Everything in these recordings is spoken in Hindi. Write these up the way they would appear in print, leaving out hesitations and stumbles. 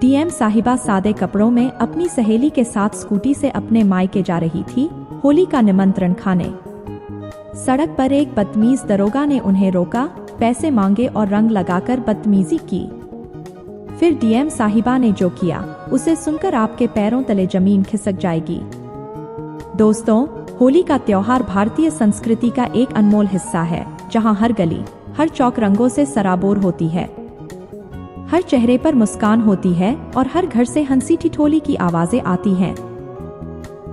डीएम साहिबा सादे कपड़ों में अपनी सहेली के साथ स्कूटी से अपने मायके जा रही थी होली का निमंत्रण खाने। सड़क पर एक बदतमीज दरोगा ने उन्हें रोका, पैसे मांगे और रंग लगाकर बदतमीजी की। फिर डीएम साहिबा ने जो किया उसे सुनकर आपके पैरों तले जमीन खिसक जाएगी। दोस्तों, होली का त्योहार भारतीय संस्कृति का एक अनमोल हिस्सा है, जहां हर गली, हर चौक रंगों से सराबोर होती है। हर चेहरे पर मुस्कान होती है और हर घर से हंसी ठिठोली की आवाजें आती हैं।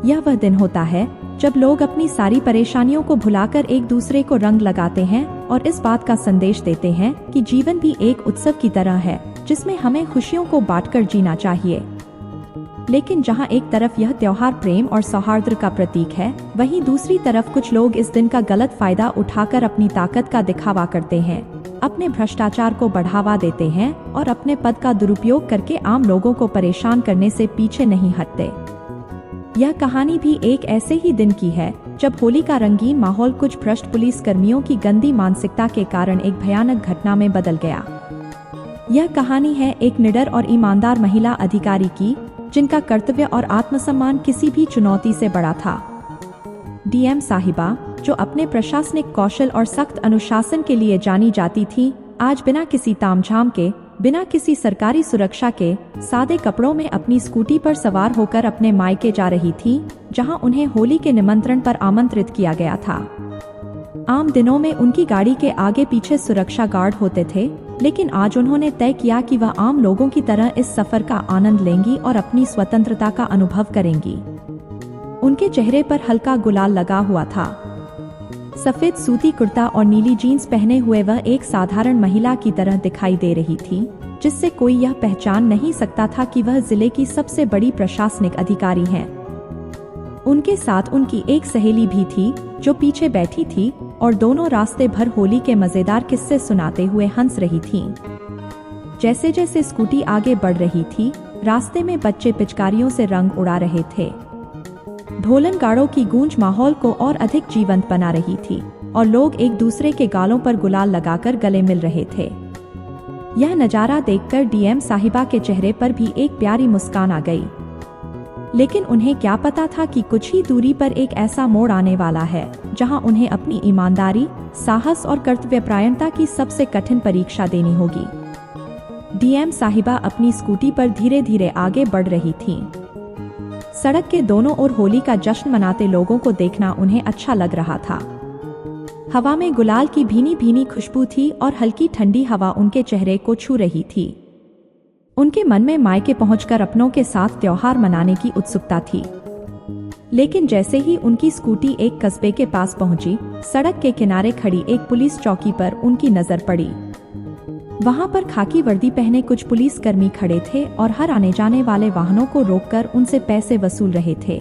यह वह दिन होता है जब लोग अपनी सारी परेशानियों को भुलाकर एक दूसरे को रंग लगाते हैं और इस बात का संदेश देते हैं कि जीवन भी एक उत्सव की तरह है, जिसमें हमें खुशियों को बांटकर जीना चाहिए। लेकिन जहां एक तरफ यह त्योहार प्रेम और सौहार्द का प्रतीक है, वहीं दूसरी तरफ कुछ लोग इस दिन का गलत फायदा उठाकर अपनी ताकत का दिखावा करते हैं, अपने भ्रष्टाचार को बढ़ावा देते हैं और अपने पद का दुरुपयोग करके आम लोगों को परेशान करने से पीछे नहीं हटते। यह कहानी भी एक ऐसे ही दिन की है जब होली का रंगीन माहौल कुछ भ्रष्ट पुलिस कर्मियों की गंदी मानसिकता के कारण एक भयानक घटना में बदल गया। यह कहानी है एक निडर और ईमानदार महिला अधिकारी की, जिनका कर्तव्य और आत्मसम्मान किसी भी चुनौती से बड़ा था। डीएम साहिबा, जो अपने प्रशासनिक कौशल और सख्त अनुशासन के लिए जानी जाती थी, आज बिना किसी तामझाम के, बिना किसी सरकारी सुरक्षा के, सादे कपड़ों में अपनी स्कूटी पर सवार होकर अपने मायके जा रही थी, जहां उन्हें होली के निमंत्रण पर आमंत्रित किया गया था। आम दिनों में उनकी गाड़ी के आगे पीछे सुरक्षा गार्ड होते थे, लेकिन आज उन्होंने तय किया कि वह आम लोगों की तरह इस सफर का आनंद लेंगी और अपनी स्वतंत्रता का अनुभव करेंगी। उनके चेहरे पर हल्का गुलाल लगा हुआ था। सफेद सूती कुर्ता और नीली जीन्स पहने हुए वह एक साधारण महिला की तरह दिखाई दे रही थी, जिससे कोई यह पहचान नहीं सकता था कि वह जिले की सबसे बड़ी प्रशासनिक अधिकारी हैं। उनके साथ उनकी एक सहेली भी थी, जो पीछे बैठी थी और दोनों रास्ते भर होली के मजेदार किस्से सुनाते हुए हंस रही थीं। जैसे जैसे स्कूटी आगे बढ़ रही थी, रास्ते में बच्चे पिचकारियों से रंग उड़ा रहे थे। ढोलन गाड़ों की गूंज माहौल को और अधिक जीवंत बना रही थी और लोग एक दूसरे के गालों पर गुलाल लगाकर गले मिल रहे थे। यह नजारा देखकर डीएम साहिबा के चेहरे पर भी एक प्यारी मुस्कान आ गई। लेकिन उन्हें क्या पता था कि कुछ ही दूरी पर एक ऐसा मोड़ आने वाला है, जहां उन्हें अपनी ईमानदारी, साहस और कर्तव्यपरायणता की सबसे कठिन परीक्षा देनी होगी। डीएम साहिबा अपनी स्कूटी पर धीरे धीरे आगे बढ़ रही थीं। सड़क के दोनों ओर होली का जश्न मनाते लोगों को देखना उन्हें अच्छा लग रहा था। हवा में गुलाल की भीनी भीनी खुशबू थी और हल्की ठंडी हवा उनके चेहरे को छू रही थी। उनके मन में मायके पहुंचकर अपनों के साथ त्योहार मनाने की उत्सुकता थी। लेकिन जैसे ही उनकी स्कूटी एक कस्बे के पास पहुंची, सड़क के किनारे खड़ी एक पुलिस चौकी पर उनकी नजर पड़ी। वहां पर खाकी वर्दी पहने कुछ पुलिसकर्मी खड़े थे और हर आने जाने वाले वाहनों को रोककर उनसे पैसे वसूल रहे थे।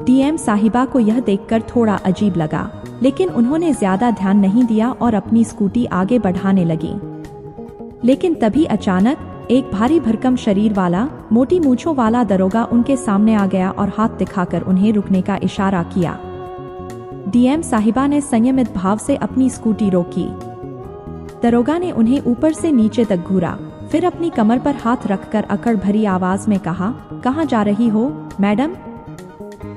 डीएम साहिबा को यह देखकर थोड़ा अजीब लगा, लेकिन उन्होंने ज्यादा ध्यान नहीं दिया और अपनी स्कूटी आगे बढ़ाने लगी। लेकिन तभी अचानक एक भारी भरकम शरीर वाला, मोटी मूंछों वाला दरोगा उनके सामने आ गया और हाथ दिखाकर उन्हें रुकने का इशारा किया। डीएम साहिबा ने संयमित भाव से अपनी स्कूटी रोकी। दरोगा ने उन्हें ऊपर से नीचे तक घूरा, फिर अपनी कमर पर हाथ रखकर अकड़ भरी आवाज में कहा, कहाँ जा रही हो, मैडम?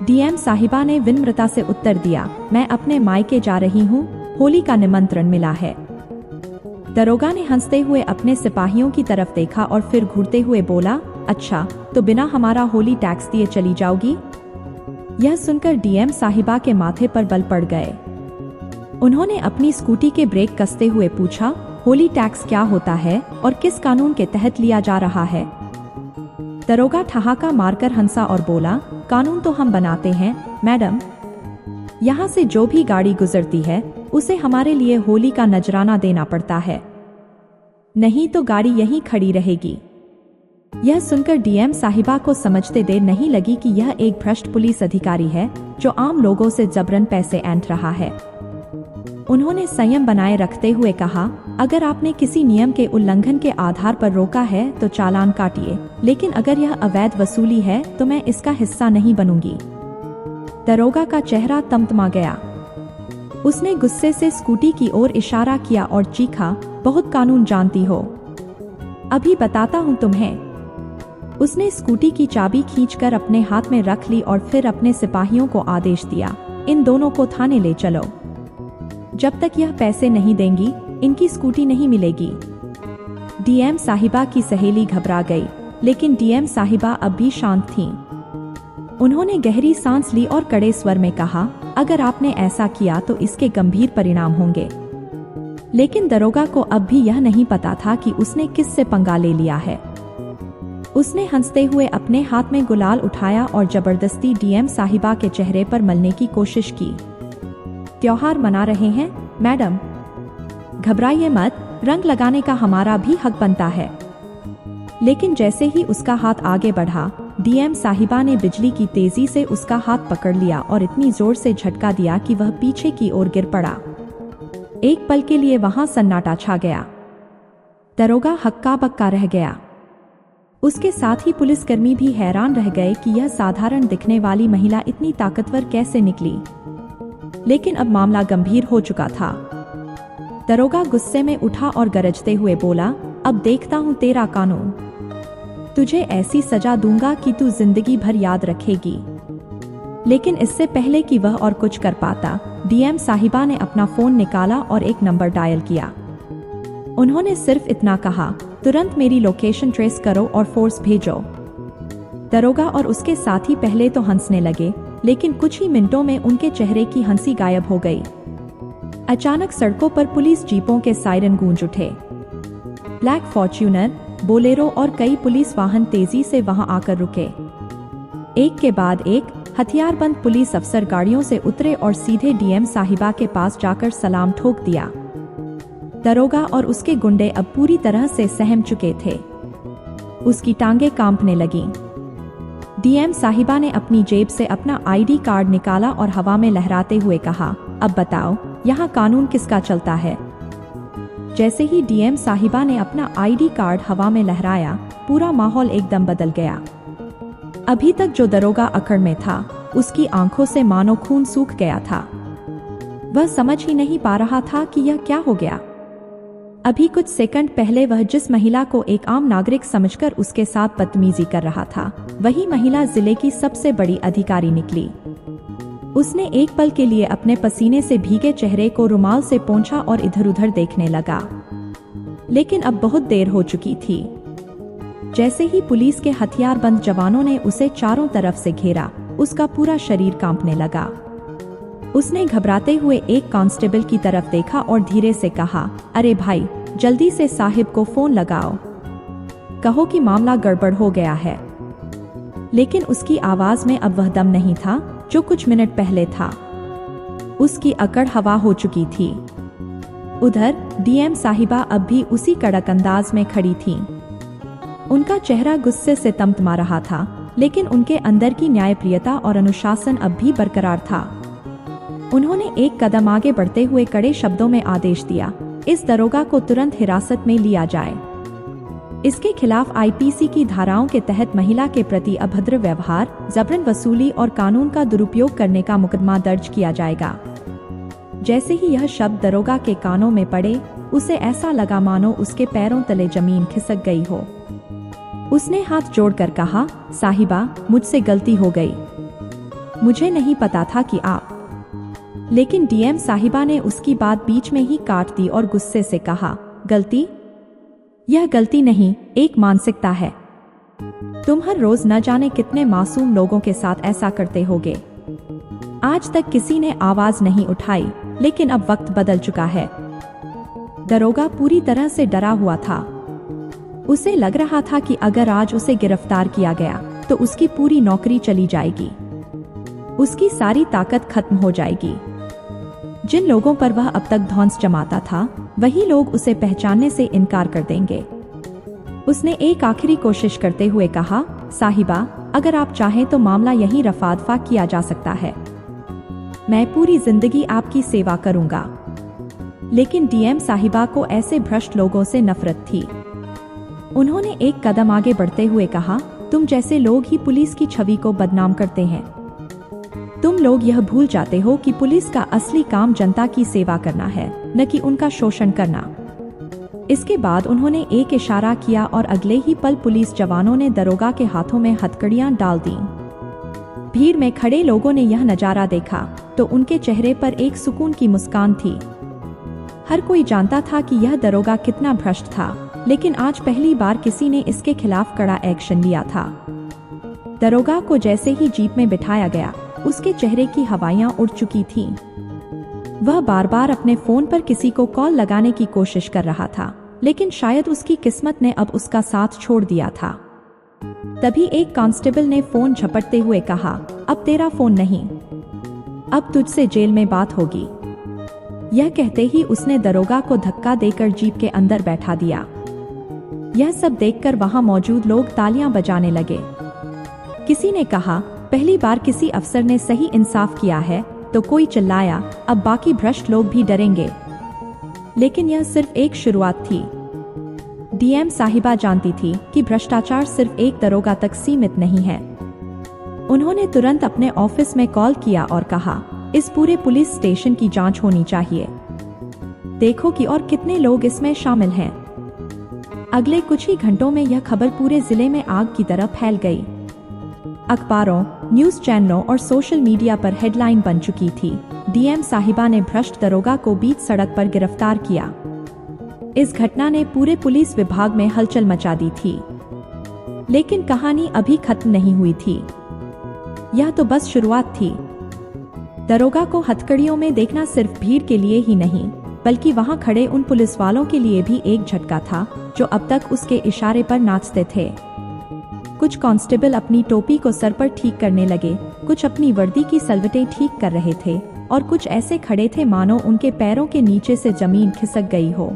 डीएम साहिबा ने विनम्रता से उत्तर दिया, मैं अपने मायके जा रही हूँ, होली का निमंत्रण मिला है। दरोगा ने हंसते हुए अपने सिपाहियों की तरफ देखा और फिर घूरते हुए बोला, अच्छा, तो बिना हमारा होली टैक्स दिए चली जाओगी? यह सुनकर डीएम साहिबा के माथे पर बल पड़ गए। उन्होंने अपनी स्कूटी के ब्रेक कसते हुए पूछा, होली टैक्स क्या होता है और किस कानून के तहत लिया जा रहा है? दरोगा ठहाका मारकर हंसा और बोला, कानून तो हम बनाते हैं, मैडम। यहाँ से जो भी गाड़ी गुजरती है, उसे हमारे लिए होली का नजराना देना पड़ता है, नहीं तो गाड़ी यहीं खड़ी रहेगी। यह सुनकर डीएम साहिबा को समझते देर नहीं लगी कि यह एक भ्रष्ट पुलिस अधिकारी है, जो आम लोगों से जबरन पैसे ऐंठ रहा है। उन्होंने संयम बनाए रखते हुए कहा, अगर आपने किसी नियम के उल्लंघन के आधार पर रोका है तो चालान काटिए, लेकिन अगर यह अवैध वसूली है तो मैं इसका हिस्सा नहीं बनूंगी। दरोगा का चेहरा तमतमा गया। उसने गुस्से से स्कूटी की ओर इशारा किया और चीखा, बहुत कानून जानती हो, अभी बताता हूँ तुम्हें। उसने स्कूटी की चाबी खींचकर अपने हाथ में रख ली और फिर अपने सिपाहियों को आदेश दिया, इन दोनों को थाने ले चलो। जब तक यह पैसे नहीं देंगी, इनकी स्कूटी नहीं मिलेगी। डीएम साहिबा की सहेली घबरा गई, लेकिन डीएम साहिबा अब भी शांत थीं। उन्होंने गहरी सांस ली और कड़े स्वर में कहा, अगर आपने ऐसा किया तो इसके गंभीर परिणाम होंगे। लेकिन दरोगा को अब भी यह नहीं पता था कि उसने किससे पंगा ले लिया है। उसने हंसते हुए अपने हाथ में गुलाल उठाया और जबरदस्ती डीएम साहिबा के चेहरे पर मलने की कोशिश की। त्योहार मना रहे हैं मैडम, घबराइए मत, रंग लगाने का हमारा भी हक बनता है। लेकिन जैसे ही उसका हाथ आगे बढ़ा, डीएम साहिबा ने बिजली की तेजी से उसका हाथ पकड़ लिया और इतनी जोर से झटका दिया कि वह पीछे की ओर गिर पड़ा। एक पल के लिए वहां सन्नाटा छा गया। दरोगा हक्का बक्का रह गया। उसके साथ ही पुलिसकर्मी भी हैरान रह गए कि यह साधारण दिखने वाली महिला इतनी ताकतवर कैसे निकली। लेकिन अब मामला गंभीर हो चुका था। दरोगा गुस्से में उठा और गरजते हुए बोला, अब देखता हूं तेरा कानून। तुझे ऐसी सजा दूंगा कि तू जिंदगी भर याद रखेगी। लेकिन इससे पहले कि वह और कुछ कर पाता, डीएम साहिबा ने अपना फोन निकाला और एक नंबर डायल किया। उन्होंने सिर्फ इतना कहा, तुरंत मेरी लोकेशन ट्रेस करो और फोर्स भेजो। दरोगा और उसके साथी पहले तो हंसने लगे, लेकिन कुछ ही मिनटों में उनके चेहरे की हंसी गायब हो गई। अचानक सड़कों पर पुलिस जीपों के सायरन गूंज उठे। ब्लैक फॉर्च्यूनर, बोलेरो और कई पुलिस वाहन तेजी से वहां आकर रुके। एक के बाद एक हथियारबंद पुलिस अफसर गाड़ियों से उतरे और सीधे डीएम साहिबा के पास जाकर सलाम ठोक दिया। दरोगा और उसके गुंडे अब पूरी तरह से सहम चुके थे। उसकी टांगें कांपने लगीं। डीएम साहिबा ने अपनी जेब से अपना आईडी कार्ड निकाला और हवा में लहराते हुए कहा, अब बताओ, यहाँ कानून किसका चलता है? जैसे ही डीएम साहिबा ने अपना आईडी कार्ड हवा में लहराया, पूरा माहौल एकदम बदल गया। अभी तक जो दरोगा अकड़ में था, उसकी आंखों से मानो खून सूख गया था। वह समझ ही नहीं पा रहा था कि यह क्या हो गया। अभी कुछ सेकंड पहले वह जिस महिला को एक आम नागरिक समझकर उसके साथ बदतमीजी कर रहा था, वही महिला जिले की सबसे बड़ी अधिकारी निकली। उसने एक पल के लिए अपने पसीने से भीगे चेहरे को रुमाल से पोंछा और इधर उधर देखने लगा। लेकिन अब बहुत देर हो चुकी थी। जैसे ही पुलिस के हथियारबंद जवानों ने उसे चारों तरफ से घेरा, उसका पूरा शरीर कांपने लगा। उसने घबराते हुए एक कांस्टेबल की तरफ देखा और धीरे से कहा, अरे भाई, जल्दी से साहिब को फोन लगाओ, कहो कि मामला गड़बड़ हो गया है। लेकिन उसकी आवाज में अब वह दम नहीं था जो कुछ मिनट पहले था। उसकी अकड़ हवा हो चुकी थी। उधर डीएम साहिबा अब भी उसी कड़क अंदाज में खड़ी थीं। उनका चेहरा गुस्से से तमतमा रहा था, लेकिन उनके अंदर की न्यायप्रियता और अनुशासन अब भी बरकरार था। उन्होंने एक कदम आगे बढ़ते हुए कड़े शब्दों में आदेश दिया, इस दरोगा को तुरंत हिरासत में लिया जाए। इसके खिलाफ आईपीसी की धाराओं के तहत महिला के प्रति अभद्र व्यवहार, जबरन वसूली और कानून का दुरुपयोग करने का मुकदमा दर्ज किया जाएगा। जैसे ही यह शब्द दरोगा के कानों में पड़े, उसे ऐसा लगा मानो उसके पैरों तले जमीन खिसक गई हो। उसने हाथ जोड़कर कहा, साहिबा, मुझसे गलती हो गई, मुझे नहीं पता था कि आप। लेकिन डीएम साहिबा ने उसकी बात बीच में ही काट दी और गुस्से से कहा, गलती? यह गलती नहीं, एक मानसिकता है। तुम हर रोज न जाने कितने मासूम लोगों के साथ ऐसा करते होगे। आज तक किसी ने आवाज नहीं उठाई, लेकिन अब वक्त बदल चुका है। दरोगा पूरी तरह से डरा हुआ था। उसे लग रहा था कि अगर आज उसे गिरफ्तार किया गया तो उसकी पूरी नौकरी चली जाएगी, उसकी सारी ताकत खत्म हो जाएगी। जिन लोगों पर वह अब तक धौंस जमाता था, वही लोग उसे पहचानने से इनकार कर देंगे। उसने एक आखिरी कोशिश करते हुए कहा, साहिबा, अगर आप चाहें तो मामला यहीं रफा दफा किया जा सकता है। मैं पूरी जिंदगी आपकी सेवा करूंगा। लेकिन डीएम साहिबा को ऐसे भ्रष्ट लोगों से नफरत थी। उन्होंने एक कदम आगे बढ़ते हुए कहा, तुम जैसे लोग ही पुलिस की छवि को बदनाम करते हैं। तुम लोग यह भूल जाते हो कि पुलिस का असली काम जनता की सेवा करना है, न कि उनका शोषण करना। इसके बाद उन्होंने एक इशारा किया और अगले ही पल पुलिस जवानों ने दरोगा के हाथों में हथकड़ियां डाल दी। भीड़ में खड़े लोगों ने यह नजारा देखा तो उनके चेहरे पर एक सुकून की मुस्कान थी। हर कोई जानता था कि यह दरोगा कितना भ्रष्ट था, लेकिन आज पहली बार किसी ने इसके खिलाफ कड़ा एक्शन लिया था। दरोगा को जैसे ही जीप में बिठाया गया, उसके चेहरे की हवाइयां उड़ चुकी थीं। वह बार बार अपने फोन पर किसी को कॉल लगाने की कोशिश कर रहा था, लेकिन शायद उसकी किस्मत ने अब उसका साथ छोड़ दिया था। तभी एक कांस्टेबल ने फोन झपटते हुए कहा, अब तेरा फोन नहीं, अब तुझसे जेल में बात होगी। यह कहते ही उसने दरोगा को धक्का देकर जीप के अंदर बैठा दिया। यह सब देखकर वहां मौजूद लोग तालियां बजाने लगे। किसी ने कहा, पहली बार किसी अफसर ने सही इंसाफ किया है, तो कोई चिल्लाया, अब बाकी भ्रष्ट लोग भी डरेंगे। लेकिन यह सिर्फ एक शुरुआत थी। डीएम साहिबा जानती थी कि भ्रष्टाचार सिर्फ एक दरोगा तक सीमित नहीं है। उन्होंने तुरंत अपने ऑफिस में कॉल किया और कहा, इस पूरे पुलिस स्टेशन की जांच होनी चाहिए। देखो कि और कितने लोग इसमें शामिल हैं। अगले कुछ ही घंटों में यह खबर पूरे जिले में आग की तरह फैल गई। अखबारों, न्यूज चैनलों और सोशल मीडिया पर हेडलाइन बन चुकी थी, डीएम साहिबा ने भ्रष्ट दरोगा को बीच सड़क पर गिरफ्तार किया। इस घटना ने पूरे पुलिस विभाग में हलचल मचा दी थी। लेकिन कहानी अभी खत्म नहीं हुई थी। यह तो बस शुरुआत थी। दरोगा को हथकड़ियों में देखना सिर्फ भीड़ के लिए ही नहीं, बल्कि वहां खड़े उन पुलिस वालों के लिए भी एक झटका था जो अब तक उसके इशारे पर नाचते थे। कुछ कांस्टेबल अपनी टोपी को सर पर ठीक करने लगे, कुछ अपनी वर्दी की सलवटें ठीक कर रहे थे और कुछ ऐसे खड़े थे मानो उनके पैरों के नीचे से जमीन खिसक गई हो।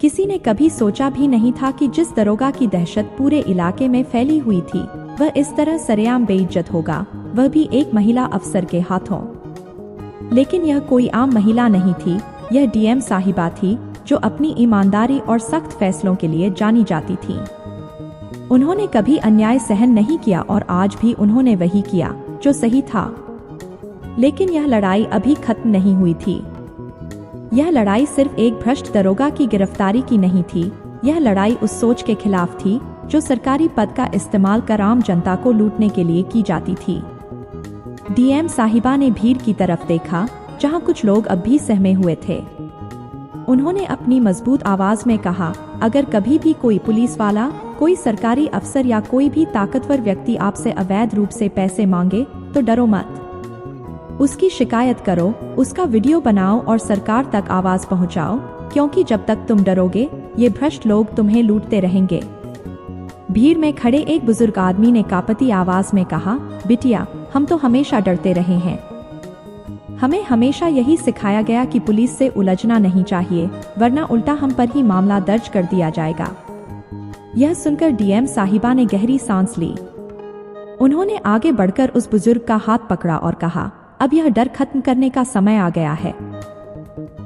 किसी ने कभी सोचा भी नहीं था कि जिस दरोगा की दहशत पूरे इलाके में फैली हुई थी, वह इस तरह सरेआम बेइज्जत होगा, वह भी एक महिला अफसर के हाथों। लेकिन यह कोई आम महिला नहीं थी, यह डीएम साहिबा थी, जो अपनी ईमानदारी और सख्त फैसलों के लिए जानी जाती थी। उन्होंने कभी अन्याय सहन नहीं किया और आज भी उन्होंने वही किया जो सही था। लेकिन यह लड़ाई अभी खत्म नहीं हुई थी। यह लड़ाई सिर्फ एक भ्रष्ट दरोगा की गिरफ्तारी की नहीं थी, यह लड़ाई उस सोच के खिलाफ थी जो सरकारी पद का इस्तेमाल कर आम जनता को लूटने के लिए की जाती थी। डीएम साहिबा ने भीड़ की तरफ देखा, जहां कुछ लोग अब भी सहमे हुए थे। उन्होंने अपनी मजबूत आवाज में कहा, अगर कभी भी कोई पुलिस वाला, कोई सरकारी अफसर या कोई भी ताकतवर व्यक्ति आपसे अवैध रूप से पैसे मांगे, तो डरो मत। उसकी शिकायत करो, उसका वीडियो बनाओ और सरकार तक आवाज पहुंचाओ, क्योंकि जब तक तुम डरोगे, ये भ्रष्ट लोग तुम्हें लूटते रहेंगे। भीड़ में खड़े एक बुजुर्ग आदमी ने कांपती आवाज में कहा, बिटिया, हम तो हमेशा डरते रहे हैं। हमें हमेशा यही सिखाया गया कि पुलिस से उलझना नहीं चाहिए, वरना उल्टा हम पर ही मामला दर्ज कर दिया जाएगा। यह सुनकर डीएम साहिबा ने गहरी सांस ली। उन्होंने आगे बढ़कर उस बुजुर्ग का हाथ पकड़ा और कहा, अब यह डर खत्म करने का समय आ गया है।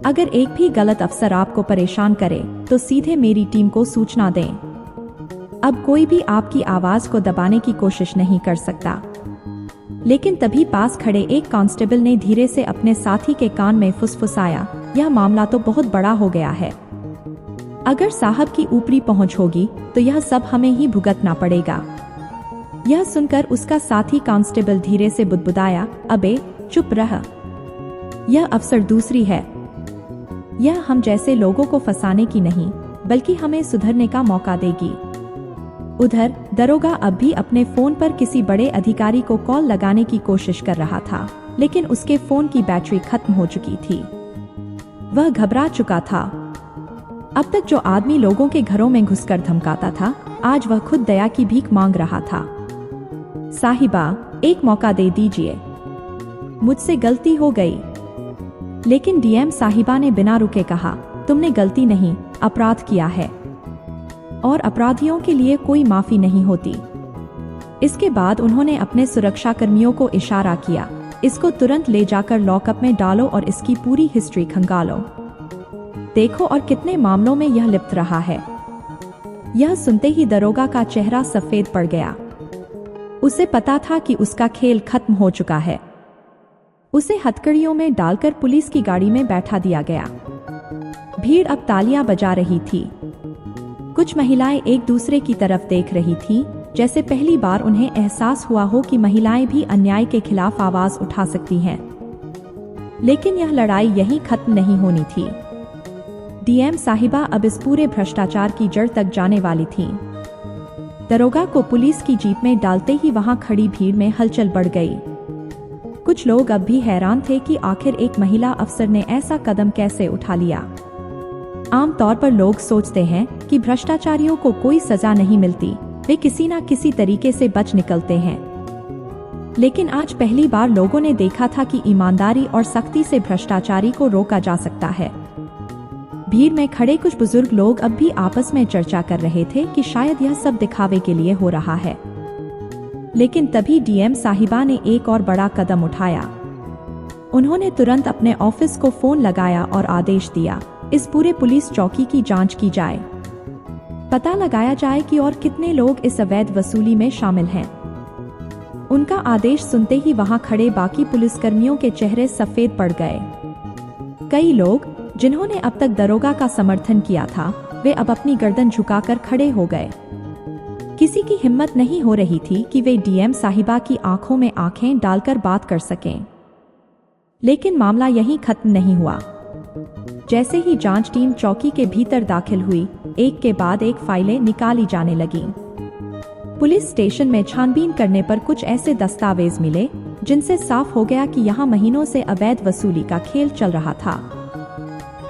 अगर एक भी गलत अफसर आपको परेशान करे, तो सीधे मेरी टीम को सूचना दें। अब कोई भी आपकी आवाज को दबाने की कोशिश नहीं कर सकता। लेकिन तभी पास खड़े एक कांस्टेबल ने धीरे से अपने साथी के कान में फुसफुसाया, यह मामला तो बहुत बड़ा हो गया है। अगर साहब की ऊपरी पहुंच होगी, तो यह सब हमें ही भुगतना पड़ेगा। यह सुनकर उसका साथी कांस्टेबल धीरे से बुदबुदाया, अबे चुप रह, यह अफसर दूसरी है। यह हम जैसे लोगों को फंसाने की नहीं, बल्कि हमें सुधरने का मौका देगी। उधर दरोगा अब भी अपने फोन पर किसी बड़े अधिकारी को कॉल लगाने की कोशिश कर रहा था, लेकिन उसके फोन की बैटरी खत्म हो चुकी थी। वह घबरा चुका था। अब तक जो आदमी लोगों के घरों में घुसकर धमकाता था, आज वह खुद दया की भीख मांग रहा था। साहिबा, एक मौका दे दीजिए, मुझसे गलती हो गई। लेकिन डीएम साहिबा ने बिना रुके कहा, तुमने गलती नहीं, अपराध किया है, और अपराधियों के लिए कोई माफी नहीं होती। इसके बाद उन्होंने अपने सुरक्षा कर्मियों को इशारा किया, इसको तुरंत ले जाकर लॉकअप में डालो और इसकी पूरी हिस्ट्री खंगालो। देखो और कितने मामलों में यह लिप्त रहा है। यह सुनते ही दरोगा का चेहरा सफेद पड़ गया। उसे पता था कि उसका खेल खत्म हो चुका है। उसे हथकड़ियों में डालकर पुलिस की गाड़ी में बैठा दिया गया। भीड़ अब तालियां बजा रही थी। कुछ महिलाएं एक दूसरे की तरफ देख रही थीं, जैसे पहली बार उन्हें एहसास हुआ हो कि महिलाएं भी अन्याय के खिलाफ आवाज उठा सकती हैं। लेकिन यह लड़ाई यहीं खत्म नहीं होनी थी। डीएम साहिबा अब इस पूरे भ्रष्टाचार की जड़ तक जाने वाली थीं। दरोगा को पुलिस की जीप में डालते ही वहां खड़ी भीड़ में हलचल बढ़ गई। कुछ लोग अब भी हैरान थे कि आखिर एक महिला अफसर ने ऐसा कदम कैसे उठा लिया। आमतौर पर लोग सोचते हैं कि भ्रष्टाचारियों को कोई सजा नहीं मिलती, वे किसी न किसी तरीके से बच निकलते हैं। लेकिन आज पहली बार लोगों ने देखा था कि ईमानदारी और सख्ती से भ्रष्टाचारी को रोका जा सकता है। भीड़ में खड़े कुछ बुजुर्ग लोग अब भी आपस में चर्चा कर रहे थे कि शायद यह सब दिखावे के लिए हो रहा है। लेकिन तभी डीएम साहिबा ने एक और बड़ा कदम उठाया। उन्होंने तुरंत अपने ऑफिस को फोन लगाया और आदेश दिया, इस पूरे पुलिस चौकी की जांच की जाए। पता लगाया जाए कि और कितने लोग इस अवैध वसूली में शामिल हैं। उनका आदेश सुनते ही वहां खड़े बाकी पुलिसकर्मियों के चेहरे सफेद पड़ गए। कई लोग जिन्होंने अब तक दरोगा का समर्थन किया था, वे अब अपनी गर्दन झुकाकर खड़े हो गए। किसी की हिम्मत नहीं हो रही थी कि वे डीएम साहिबा की आंखों में आंखें डालकर बात कर सकें। लेकिन मामला यहीं खत्म नहीं हुआ। जैसे ही जांच टीम चौकी के भीतर दाखिल हुई, एक के बाद एक फाइलें निकाली जाने लगीं। पुलिस स्टेशन में छानबीन करने पर कुछ ऐसे दस्तावेज मिले जिनसे साफ हो गया कि यहाँ महीनों से अवैध वसूली का खेल चल रहा था।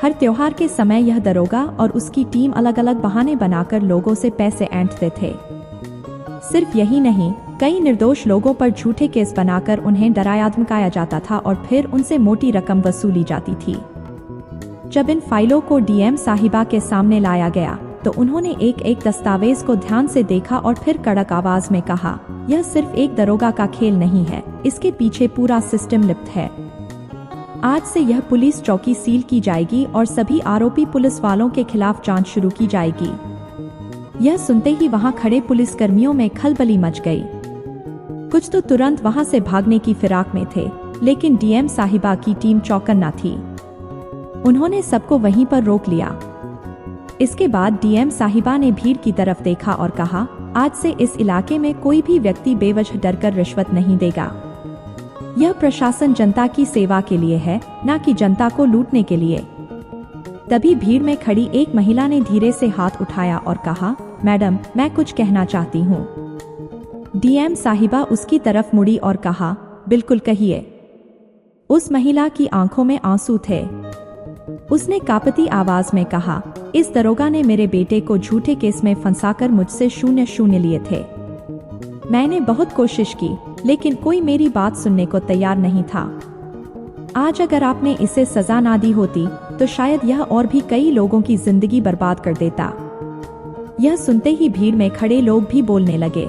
हर त्योहार के समय यह दरोगा और उसकी टीम अलग अलग बहाने बनाकर लोगों से पैसे ऐंठते थे। सिर्फ यही नहीं, कई निर्दोष लोगों पर झूठे केस बनाकर उन्हें डराया धमकाया जाता था और फिर उनसे मोटी रकम वसूली जाती थी। जब इन फाइलों को डीएम साहिबा के सामने लाया गया तो उन्होंने एक एक दस्तावेज को ध्यान से देखा और फिर कड़क आवाज में कहा, यह सिर्फ एक दरोगा का खेल नहीं है, इसके पीछे पूरा सिस्टम लिप्त है। आज से यह पुलिस चौकी सील की जाएगी और सभी आरोपी पुलिस वालों के खिलाफ जांच शुरू की जाएगी। यह सुनते ही वहां खड़े पुलिसकर्मियों में खलबली मच गई। कुछ तो तुरंत वहां से भागने की फिराक में थे, लेकिन डीएम साहिबा की टीम चौकन्ना थी। उन्होंने सबको वहीं पर रोक लिया। इसके बाद डीएम साहिबा ने भीड़ की तरफ देखा और कहा, आज से इस इलाके में कोई भी व्यक्ति बेवजह डरकर रिश्वत नहीं देगा। यह प्रशासन जनता की सेवा के लिए है, न कि जनता को लूटने के लिए। तभी भीड़ में खड़ी एक महिला ने धीरे से हाथ उठाया और कहा, मैडम, मैं कुछ कहना चाहती हूँ। डीएम साहिबा उसकी तरफ मुड़ी और कहा, बिल्कुल कहिए। उस महिला की आंखों में आंसू थे। उसने कांपती आवाज में कहा, इस दरोगा ने मेरे बेटे को झूठे केस में फंसाकर मुझसे 0-0 लिए थे। मैंने बहुत कोशिश की, लेकिन कोई मेरी बात सुनने को तैयार नहीं था। आज अगर आपने इसे सजा ना दी होती तो शायद यह और भी कई लोगों की जिंदगी बर्बाद कर देता। यह सुनते ही भीड़ में खड़े लोग भी बोलने लगे।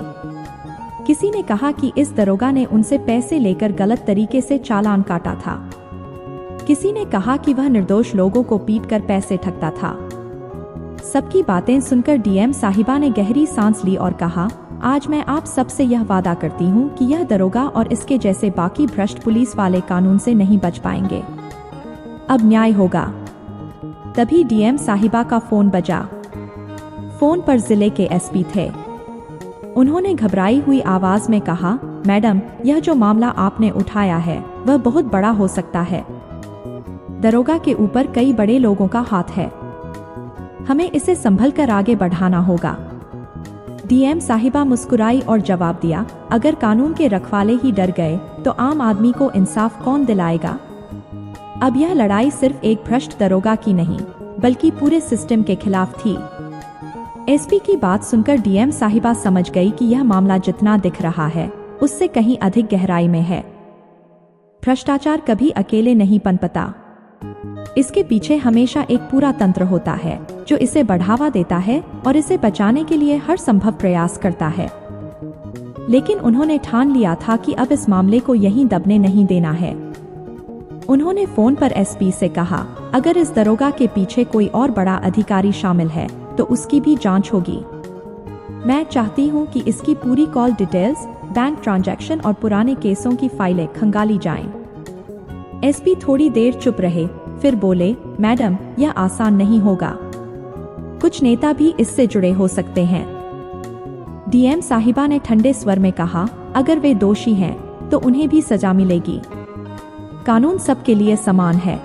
किसी ने कहा कि इस दरोगा ने उनसे पैसे लेकर गलत तरीके से चालान काटा था। किसी ने कहा कि वह निर्दोष लोगों को पीटकर पैसे ठगता था। सबकी बातें सुनकर डीएम साहिबा ने गहरी सांस ली और कहा, आज मैं आप सबसे यह वादा करती हूँ कि यह दरोगा और इसके जैसे बाकी भ्रष्ट पुलिस वाले कानून से नहीं बच पाएंगे। अब न्याय होगा। तभी डीएम साहिबा का फोन बजा। फोन पर जिले के एसपी थे। उन्होंने घबराई हुई आवाज में कहा, मैडम, यह जो मामला आपने उठाया है वह बहुत बड़ा हो सकता है। दरोगा के ऊपर कई बड़े लोगों का हाथ है। हमें इसे संभल कर आगे बढ़ाना होगा। डीएम साहिबा मुस्कुराई और जवाब दिया, अगर कानून के रखवाले ही डर गए तो आम आदमी को इंसाफ कौन दिलाएगा। अब यह लड़ाई सिर्फ एक भ्रष्ट दरोगा की नहीं, बल्कि पूरे सिस्टम के खिलाफ थी। एसपी की बात सुनकर डीएम साहिबा समझ गई कि यह मामला जितना दिख रहा है उससे कहीं अधिक गहराई में है। भ्रष्टाचार कभी अकेले नहीं पनपता। इसके पीछे हमेशा एक पूरा तंत्र होता है जो इसे बढ़ावा देता है और इसे बचाने के लिए हर संभव प्रयास करता है। लेकिन उन्होंने ठान लिया था कि अब इस मामले को यहीं दबने नहीं देना है। उन्होंने फोन पर एसपी से कहा, अगर इस दरोगा के पीछे कोई और बड़ा अधिकारी शामिल है तो उसकी भी जांच होगी। मैं चाहती हूं कि इसकी पूरी कॉल डिटेल्स, बैंक ट्रांजैक्शन और पुराने केसों की फाइलें खंगाली जाएं। एसपी थोड़ी देर चुप रहे, फिर बोले, मैडम, यह आसान नहीं होगा। कुछ नेता भी इससे जुड़े हो सकते हैं। डीएम साहिबा ने ठंडे स्वर में कहा, अगर वे दोषी हैं तो उन्हें भी सजा मिलेगी। कानून सबके लिए समान है।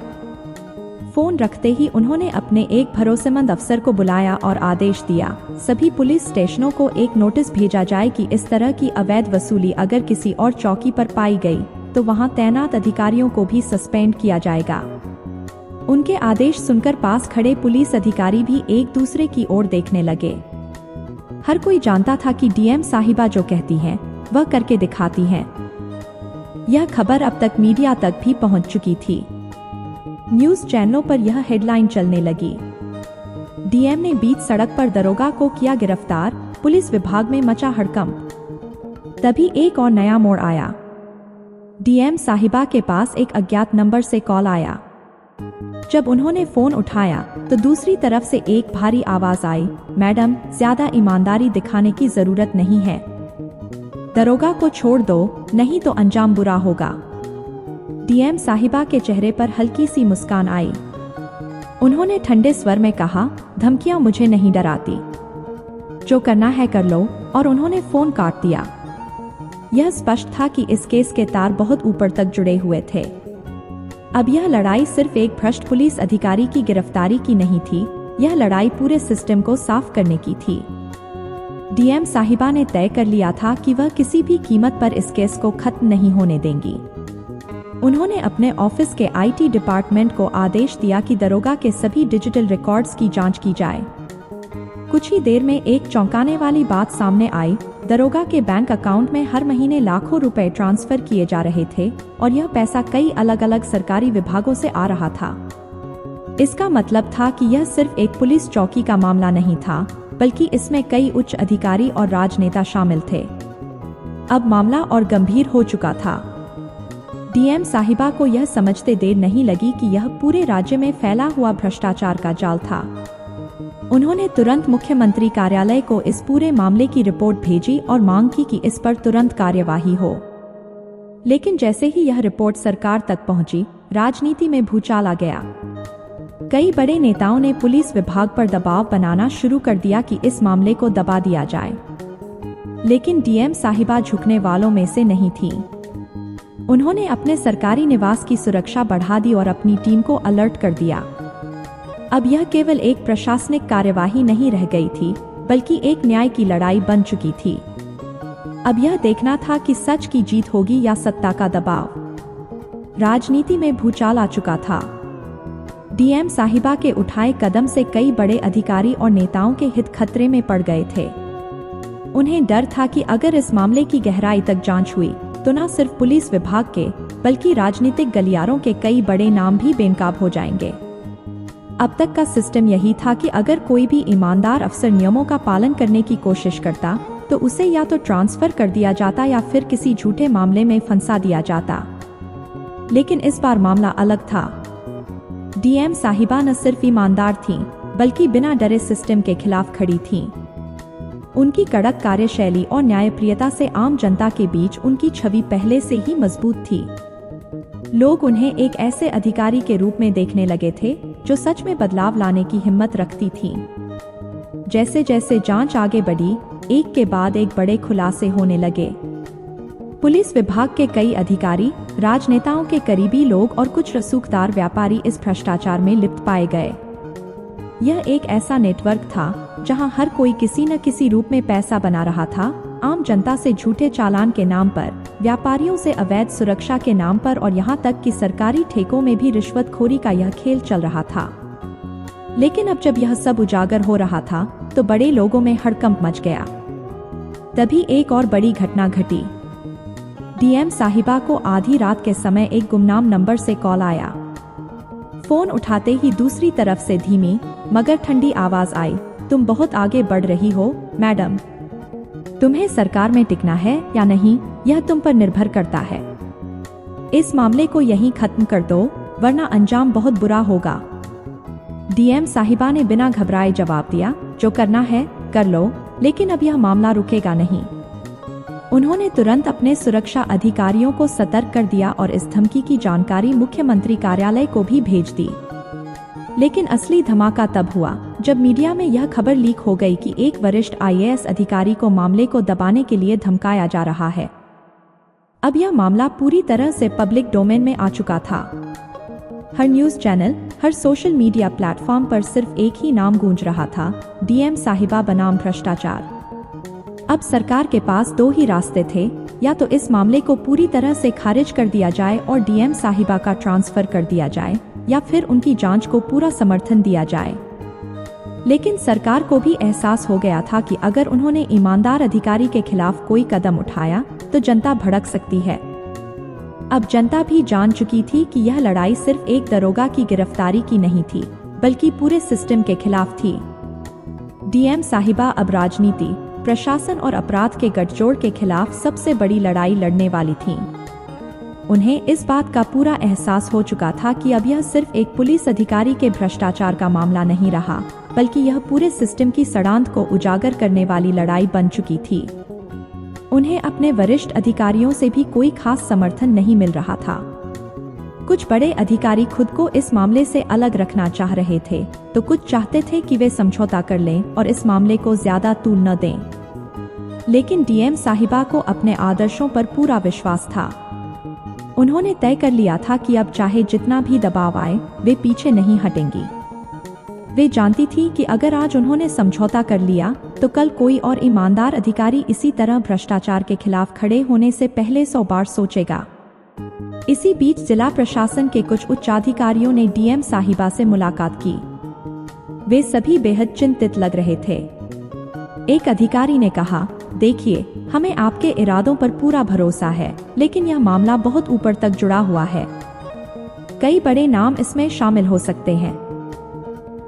फोन रखते ही उन्होंने अपने एक भरोसेमंद अफसर को बुलाया और आदेश दिया, सभी पुलिस स्टेशनों को एक नोटिस भेजा जाए कि इस तरह की अवैध वसूली अगर किसी और चौकी पर पाई गई तो वहां तैनात अधिकारियों को भी सस्पेंड किया जाएगा। उनके आदेश सुनकर पास खड़े पुलिस अधिकारी भी एक दूसरे की ओर देखने लगे। हर कोई जानता था कि डीएम साहिबा जो कहती हैं वह करके दिखाती हैं। यह खबर अब तक मीडिया तक भी पहुंच चुकी थी। न्यूज चैनलों पर यह हेडलाइन चलने लगी, डीएम ने बीच सड़क पर दरोगा को किया गिरफ्तार, पुलिस विभाग में मचा हड़कंप। तभी एक और नया मोड़ आया। डीएम साहिबा के पास एक अज्ञात नंबर से कॉल आया। जब उन्होंने फोन उठाया तो दूसरी तरफ से एक भारी आवाज आई, मैडम, ज्यादा ईमानदारी दिखाने की जरूरत नहीं है। दरोगा को छोड़ दो, नहीं तो अंजाम बुरा होगा। डीएम साहिबा के चेहरे पर हल्की सी मुस्कान आई। उन्होंने ठंडे स्वर में कहा, धमकियां मुझे नहीं डराती, जो करना है कर लो, और उन्होंने फोन काट दिया। यह स्पष्ट था कि इस केस के तार बहुत ऊपर तक जुड़े हुए थे। अब यह लड़ाई सिर्फ एक भ्रष्ट पुलिस अधिकारी की गिरफ्तारी की नहीं थी, यह लड़ाई पूरे सिस्टम को साफ करने की थी। डीएम साहिबा ने तय कर लिया था कि वह किसी भी कीमत पर इस केस को खत्म नहीं होने देंगी। उन्होंने अपने ऑफिस के आईटी डिपार्टमेंट को आदेश दिया कि दरोगा के सभी डिजिटल रिकॉर्ड्स की जांच की जाए। कुछ ही देर में एक चौंकाने वाली बात सामने आई, दरोगा के बैंक अकाउंट में हर महीने लाखों रुपए ट्रांसफर किए जा रहे थे और यह पैसा कई अलग अलग सरकारी विभागों से आ रहा था। इसका मतलब था कि यह सिर्फ एक पुलिस चौकी का मामला नहीं था, बल्कि इसमें कई उच्च अधिकारी और राजनेता शामिल थे। अब मामला और गंभीर हो चुका था। डीएम साहिबा को यह समझते देर नहीं लगी कि यह पूरे राज्य में फैला हुआ भ्रष्टाचार का जाल था। उन्होंने तुरंत मुख्यमंत्री कार्यालय को इस पूरे मामले की रिपोर्ट भेजी और मांग की कि इस पर तुरंत कार्यवाही हो। लेकिन जैसे ही यह रिपोर्ट सरकार तक पहुंची, राजनीति में भूचाल आ गया। कई बड़े नेताओं ने पुलिस विभाग पर दबाव बनाना शुरू कर दिया कि इस मामले को दबा दिया जाए। लेकिन डीएम साहिबा झुकने वालों में से नहीं थी। उन्होंने अपने सरकारी निवास की सुरक्षा बढ़ा दी और अपनी टीम को अलर्ट कर दिया। अब यह केवल एक प्रशासनिक कार्यवाही नहीं रह गई थी, बल्कि एक न्याय की लड़ाई बन चुकी थी। अब यह देखना था कि सच की जीत होगी या सत्ता का दबाव। राजनीति में भूचाल आ चुका था। डीएम साहिबा के उठाए कदम से कई बड़े अधिकारी और नेताओं के हित खतरे में पड़ गए थे। उन्हें डर था कि अगर इस मामले की गहराई तक जांच हुई तो न सिर्फ पुलिस विभाग के, बल्कि राजनीतिक गलियारों के कई बड़े नाम भी बेनकाब हो जाएंगे। अब तक का सिस्टम यही था कि अगर कोई भी ईमानदार अफसर नियमों का पालन करने की कोशिश करता तो उसे या तो ट्रांसफर कर दिया जाता या फिर किसी झूठे मामले में फंसा दिया जाता। लेकिन इस बार मामला अलग था। डीएम साहिबा न सिर्फ ईमानदार थीं, बल्कि बिना डरे सिस्टम के खिलाफ खड़ी थीं। उनकी कड़क कार्यशैली और न्यायप्रियता से आम जनता के बीच उनकी छवि पहले से ही मजबूत थी। लोग उन्हें एक ऐसे अधिकारी के रूप में देखने लगे थे जो सच में बदलाव लाने की हिम्मत रखती थी। जैसे जैसे जांच आगे बढ़ी, एक के बाद एक बड़े खुलासे होने लगे। पुलिस विभाग के कई अधिकारी, राजनेताओं के करीबी लोग और कुछ रसूखदार व्यापारी इस भ्रष्टाचार में लिप्त पाए गए। यह एक ऐसा नेटवर्क था जहां हर कोई किसी न किसी रूप में पैसा बना रहा था, आम जनता से झूठे चालान के नाम पर, व्यापारियों से अवैध सुरक्षा के नाम पर और यहाँ तक कि सरकारी ठेकों में भी रिश्वतखोरी का यह खेल चल रहा था। लेकिन अब जब यह सब उजागर हो रहा था तो बड़े लोगों में हड़कंप मच गया। तभी एक और बड़ी घटना घटी। डीएम साहिबा को आधी रात के समय एक गुमनाम नंबर से कॉल आया। फोन उठाते ही दूसरी तरफ से धीमी मगर ठंडी आवाज आई, तुम बहुत आगे बढ़ रही हो मैडम। तुम्हें सरकार में टिकना है या नहीं, यह तुम पर निर्भर करता है। इस मामले को यहीं खत्म कर दो, वरना अंजाम बहुत बुरा होगा। डीएम साहिबा ने बिना घबराए जवाब दिया, जो करना है कर लो, लेकिन अब यह मामला रुकेगा नहीं। उन्होंने तुरंत अपने सुरक्षा अधिकारियों को सतर्क कर दिया और इस धमकी की जानकारी मुख्यमंत्री कार्यालय को भी भेज दी। लेकिन असली धमाका तब हुआ जब मीडिया में यह खबर लीक हो गई कि एक वरिष्ठ आईएएस अधिकारी को मामले को दबाने के लिए धमकाया जा रहा है। अब यह मामला पूरी तरह से पब्लिक डोमेन में आ चुका था। हर न्यूज चैनल, हर सोशल मीडिया प्लेटफॉर्म पर सिर्फ एक ही नाम गूंज रहा था, डीएम साहिबा बनाम भ्रष्टाचार। अब सरकार के पास दो ही रास्ते थे, या तो इस मामले को पूरी तरह से खारिज कर दिया जाए और डीएम साहिबा का ट्रांसफर कर दिया जाए, या फिर उनकी जांच को पूरा समर्थन दिया जाए। लेकिन सरकार को भी एहसास हो गया था कि अगर उन्होंने ईमानदार अधिकारी के खिलाफ कोई कदम उठाया तो जनता भड़क सकती है। अब जनता भी जान चुकी थी कि यह लड़ाई सिर्फ एक दरोगा की गिरफ्तारी की नहीं थी, बल्कि पूरे सिस्टम के खिलाफ थी। डीएम साहिबा अब राजनीति, प्रशासन और अपराध के गठजोड़ के खिलाफ सबसे बड़ी लड़ाई लड़ने वाली थीं। उन्हें इस बात का पूरा एहसास हो चुका था कि अब यह सिर्फ एक पुलिस अधिकारी के भ्रष्टाचार का मामला नहीं रहा, बल्कि यह पूरे सिस्टम की सड़ांध को उजागर करने वाली लड़ाई बन चुकी थी। उन्हें अपने वरिष्ठ अधिकारियों से भी कोई खास समर्थन नहीं मिल रहा था। कुछ बड़े अधिकारी खुद को इस मामले से अलग रखना चाह रहे थे, तो कुछ चाहते थे कि वे समझौता कर लें और इस मामले को ज्यादा तूल न दें। लेकिन डीएम साहिबा को अपने आदर्शों पर पूरा विश्वास था। उन्होंने तय कर लिया था कि अब चाहे जितना भी दबाव आए, वे पीछे नहीं हटेंगी। वे जानती थी कि अगर आज उन्होंने समझौता कर लिया तो कल कोई और ईमानदार अधिकारी इसी तरह भ्रष्टाचार के खिलाफ खड़े होने से पहले 100 बार सोचेगा। इसी बीच जिला प्रशासन के कुछ उच्चाधिकारियों ने डीएम साहिबा से मुलाकात की। वे सभी बेहद चिंतित लग रहे थे। एक अधिकारी ने कहा, देखिए, हमें आपके इरादों पर पूरा भरोसा है, लेकिन यह मामला बहुत ऊपर तक जुड़ा हुआ है। कई बड़े नाम इसमें शामिल हो सकते हैं।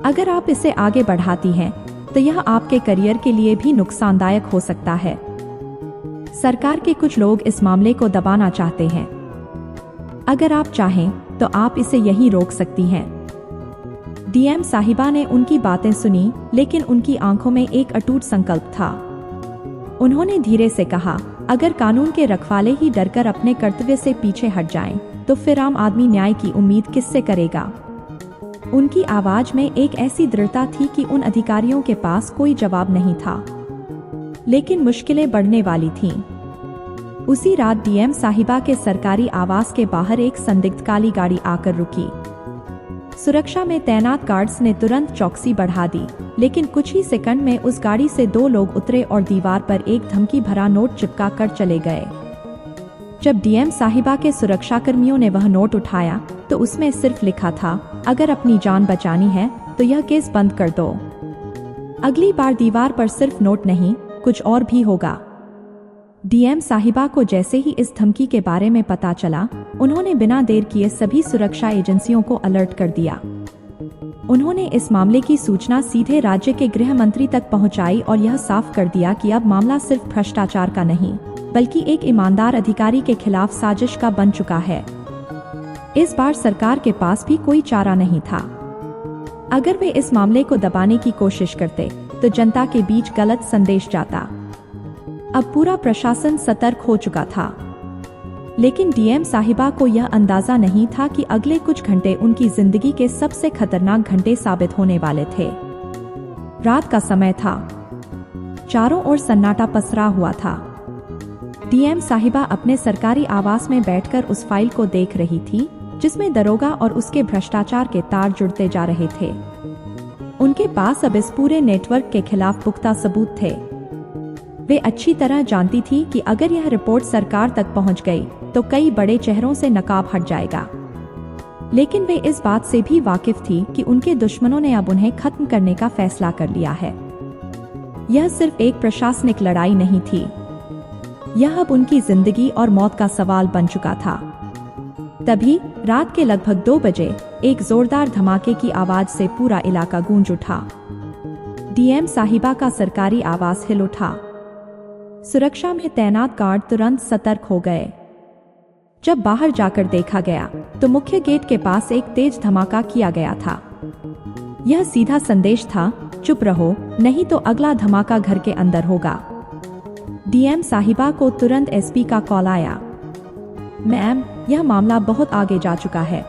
अगर आप इसे आगे बढ़ाती हैं, तो यह आपके करियर के लिए भी नुकसानदायक हो सकता है। सरकार के कुछ लोग इस मामले को दबाना चाहते हैं। अगर आप चाहें, तो आप इसे यहीं रोक सकती हैं। डीएम साहिबा ने उनकी बातें सुनी, लेकिन उनकी आंखों में एक अटूट संकल्प था। उन्होंने धीरे से कहा, अगर कानून के रखवाले ही डरकर अपने कर्तव्य से पीछे हट जाएं, तो फिर आम आदमी न्याय की उम्मीद किससे करेगा? उनकी आवाज में एक ऐसी दृढ़ता थी कि उन अधिकारियों के पास कोई जवाब नहीं था। लेकिन मुश्किलें बढ़ने वाली थीं। उसी रात डीएम साहिबा के सरकारी आवास के बाहर एक संदिग्ध काली गाड़ी आकर रुकी। सुरक्षा में तैनात गार्ड्स ने तुरंत चौकसी बढ़ा दी, लेकिन कुछ ही सेकंड में उस गाड़ी से 2 लोग उतरे और दीवार पर एक धमकी भरा नोट चिपका कर चले गए। जब डीएम साहिबा के सुरक्षा कर्मियों ने वह नोट उठाया, तो उसमें सिर्फ लिखा था, अगर अपनी जान बचानी है तो यह केस बंद कर दो। अगली बार दीवार पर सिर्फ नोट नहीं, कुछ और भी होगा। डीएम साहिबा को जैसे ही इस धमकी के बारे में पता चला, उन्होंने बिना देर किए सभी सुरक्षा एजेंसियों को अलर्ट कर दिया। उन्होंने इस मामले की सूचना सीधे राज्य के गृह मंत्री तक पहुंचाई और यह साफ कर दिया कि अब मामला सिर्फ भ्रष्टाचार का नहीं, बल्कि एक ईमानदार अधिकारी के खिलाफ साजिश का बन चुका है। इस बार सरकार के पास भी कोई चारा नहीं था। अगर वे इस मामले को दबाने की कोशिश करते, तो जनता के बीच गलत संदेश जाता। अब पूरा प्रशासन सतर्क हो चुका था। लेकिन डीएम साहिबा को यह अंदाजा नहीं था कि अगले कुछ घंटे उनकी जिंदगी के सबसे खतरनाक घंटे साबित होने वाले थे। रात का समय था। चारों ओर सन्नाटा पसरा हुआ था। डीएम साहिबा अपने सरकारी आवास में बैठकर उस फाइल को देख रही थी, जिसमें दरोगा और उसके भ्रष्टाचार के तार जुड़ते जा रहे थे। उनके पास अब इस पूरे नेटवर्क के खिलाफ पुख्ता सबूत थे। वे अच्छी तरह जानती थी कि अगर यह रिपोर्ट सरकार तक पहुंच गई, तो कई बड़े चेहरों से नकाब हट जाएगा। लेकिन वे इस बात से भी वाकिफ थी कि उनके दुश्मनों ने अब उन्हें खत्म करने का फैसला कर लिया है। यह सिर्फ एक प्रशासनिक लड़ाई नहीं थी, यह अब उनकी जिंदगी और मौत का सवाल बन चुका था। तभी रात के लगभग 2 बजे एक जोरदार धमाके की आवाज से पूरा इलाका गूंज उठा। डीएम साहिबा का सरकारी आवास हिल उठा। सुरक्षा में तैनात गार्ड तुरंत सतर्क हो गए। जब बाहर जाकर देखा गया, तो मुख्य गेट के पास एक तेज धमाका किया गया था। यह सीधा संदेश था, चुप रहो, नहीं तो अगला धमाका घर के अंदर होगा। डीएम साहिबा को तुरंत एसपी का कॉल आया। मैम, यह मामला बहुत आगे जा चुका है।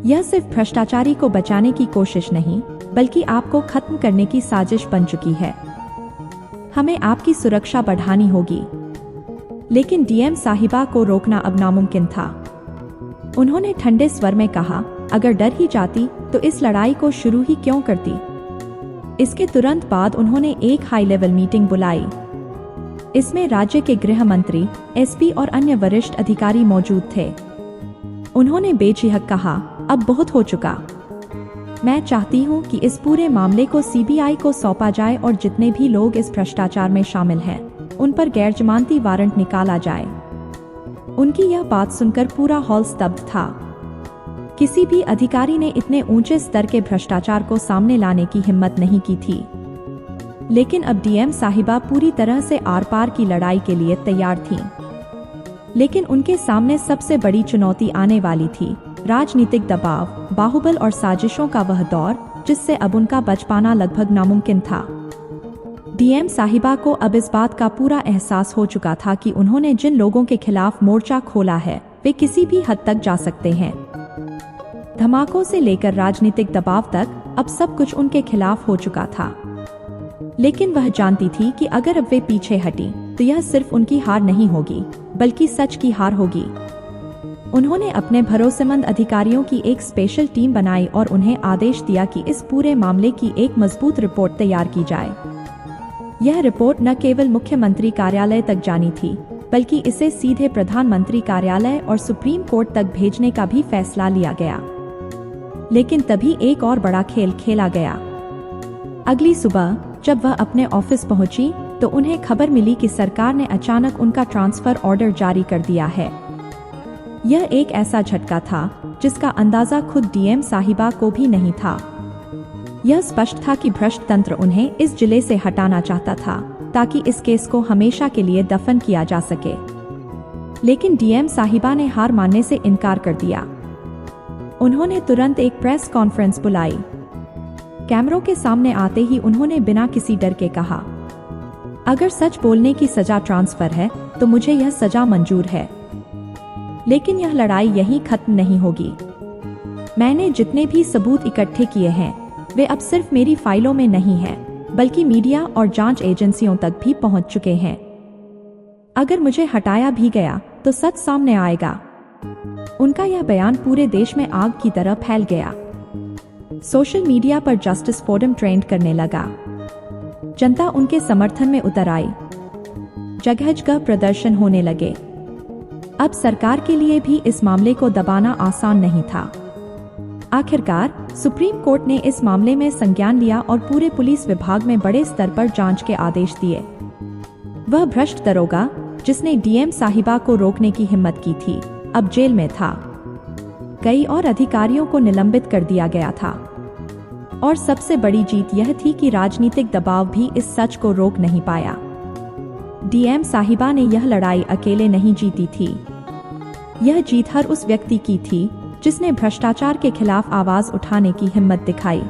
यह सिर्फ भ्रष्टाचारी को बचाने की कोशिश नहीं, बल्कि आपको खत्म करने की साजिश बन चुकी है। हमें आपकी सुरक्षा बढ़ानी होगी। लेकिन डीएम साहिबा को रोकना अब नामुमकिन था। उन्होंने ठंडे स्वर में कहा, अगर डर ही जाती तो इस लड़ाई को शुरू ही क्यों करती। इसके तुरंत बाद उन्होंने एक हाई लेवल मीटिंग बुलाई। इसमें राज्य के गृह मंत्री, एसपी और अन्य वरिष्ठ अधिकारी मौजूद थे। उन्होंने बेझिझक कहा, अब बहुत हो चुका। मैं चाहती हूं कि इस पूरे मामले को सीबीआई को सौंपा जाए और जितने भी लोग इस भ्रष्टाचार में शामिल हैं, उन पर गैरजमानती वारंट निकाला जाए। उनकी यह बात सुनकर पूरा हॉल स्तब्ध था। किसी भी अधिकारी ने इतने ऊंचे स्तर के भ्रष्टाचार को सामने लाने की हिम्मत नहीं की थी। लेकिन अब डीएम साहिबा पूरी तरह से आर पार की लड़ाई के लिए तैयार थीं। लेकिन उनके सामने सबसे बड़ी चुनौती आने वाली थी, राजनीतिक दबाव, बाहुबल और साजिशों का वह दौर जिससे अब उनका बच पाना लगभग नामुमकिन था। डीएम साहिबा को अब इस बात का पूरा एहसास हो चुका था कि उन्होंने जिन लोगों के खिलाफ मोर्चा खोला है, वे किसी भी हद तक जा सकते हैं। धमाकों से लेकर राजनीतिक दबाव तक अब सब कुछ उनके खिलाफ हो चुका था। लेकिन वह जानती थी कि अगर अब वे पीछे हटी तो यह सिर्फ उनकी हार नहीं होगी, बल्कि सच की हार होगी। उन्होंने अपने भरोसेमंद अधिकारियों की एक स्पेशल टीम बनाई और उन्हें आदेश दिया कि इस पूरे मामले की एक मजबूत रिपोर्ट तैयार की जाए। यह रिपोर्ट न केवल मुख्यमंत्री कार्यालय तक जानी थी, बल्कि इसे सीधे प्रधानमंत्री कार्यालय और सुप्रीम कोर्ट तक भेजने का भी फैसला लिया गया। लेकिन तभी एक और बड़ा खेल खेला गया। अगली सुबह जब वह अपने ऑफिस पहुंची तो उन्हें खबर मिली कि सरकार ने अचानक उनका ट्रांसफर ऑर्डर जारी कर दिया है। यह एक ऐसा झटका था जिसका अंदाजा खुद डीएम साहिबा को भी नहीं था। यह स्पष्ट था कि भ्रष्ट तंत्र उन्हें इस जिले से हटाना चाहता था ताकि इस केस को हमेशा के लिए दफन किया जा सके। लेकिन डीएम साहिबा ने हार मानने से इनकार कर दिया। उन्होंने तुरंत एक प्रेस कॉन्फ्रेंस बुलाई। कैमरों के सामने आते ही उन्होंने बिना किसी डर के कहा, अगर सच बोलने की सजा ट्रांसफर है तो मुझे यह सजा मंजूर है। लेकिन यह लड़ाई यहीं खत्म नहीं होगी। मैंने जितने भी सबूत इकट्ठे किए हैं वे अब सिर्फ मेरी फाइलों में नहीं हैं, बल्कि मीडिया और जांच एजेंसियों तक भी पहुंच चुके हैं। अगर मुझे हटाया भी गया तो सच सामने आएगा। उनका यह बयान पूरे देश में आग की तरह फैल गया। सोशल मीडिया पर जस्टिस फोरम ट्रेंड करने लगा। जनता उनके समर्थन में उतर आई। जगह जगह प्रदर्शन होने लगे। अब सरकार के लिए भी इस मामले को दबाना आसान नहीं था। आखिरकार सुप्रीम कोर्ट ने इस मामले में संज्ञान लिया और पूरे पुलिस विभाग में बड़े स्तर पर जांच के आदेश दिए। वह भ्रष्ट दरोगा जिसने डीएम साहिबा को रोकने की हिम्मत की थी, अब जेल में था। कई और अधिकारियों को निलंबित कर दिया गया था। और सबसे बड़ी जीत यह थी कि राजनीतिक दबाव भी इस सच को रोक नहीं पाया। डीएम साहिबा ने यह लड़ाई अकेले नहीं जीती थी। यह जीत हर उस व्यक्ति की थी जिसने भ्रष्टाचार के खिलाफ आवाज उठाने की हिम्मत दिखाई।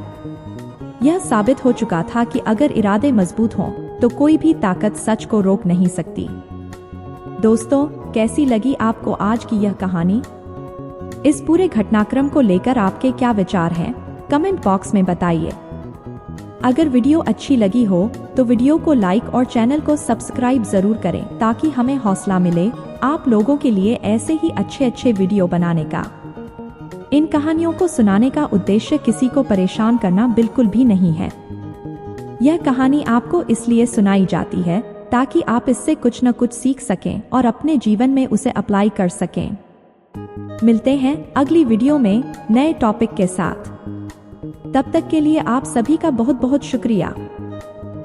यह साबित हो चुका था कि अगर इरादे मजबूत हों तो कोई भी ताकत सच को रोक नहीं सकती। दोस्तों, कैसी लगी आपको आज की यह कहानी? इस पूरे घटनाक्रम को लेकर आपके क्या विचार हैं? कमेंट बॉक्स में बताइए। अगर वीडियो अच्छी लगी हो तो वीडियो को लाइक और चैनल को सब्सक्राइब जरूर करें ताकि हमें हौसला मिले आप लोगों के लिए ऐसे ही अच्छे वीडियो बनाने का। इन कहानियों को सुनाने का उद्देश्य किसी को परेशान करना बिल्कुल भी नहीं है। यह कहानी आपको इसलिए सुनाई जाती है ताकि आप इससे कुछ न कुछ सीख सकें और अपने जीवन में उसे अप्लाई कर सकें। मिलते हैं अगली वीडियो में नए टॉपिक के साथ। तब तक के लिए आप सभी का बहुत बहुत शुक्रिया।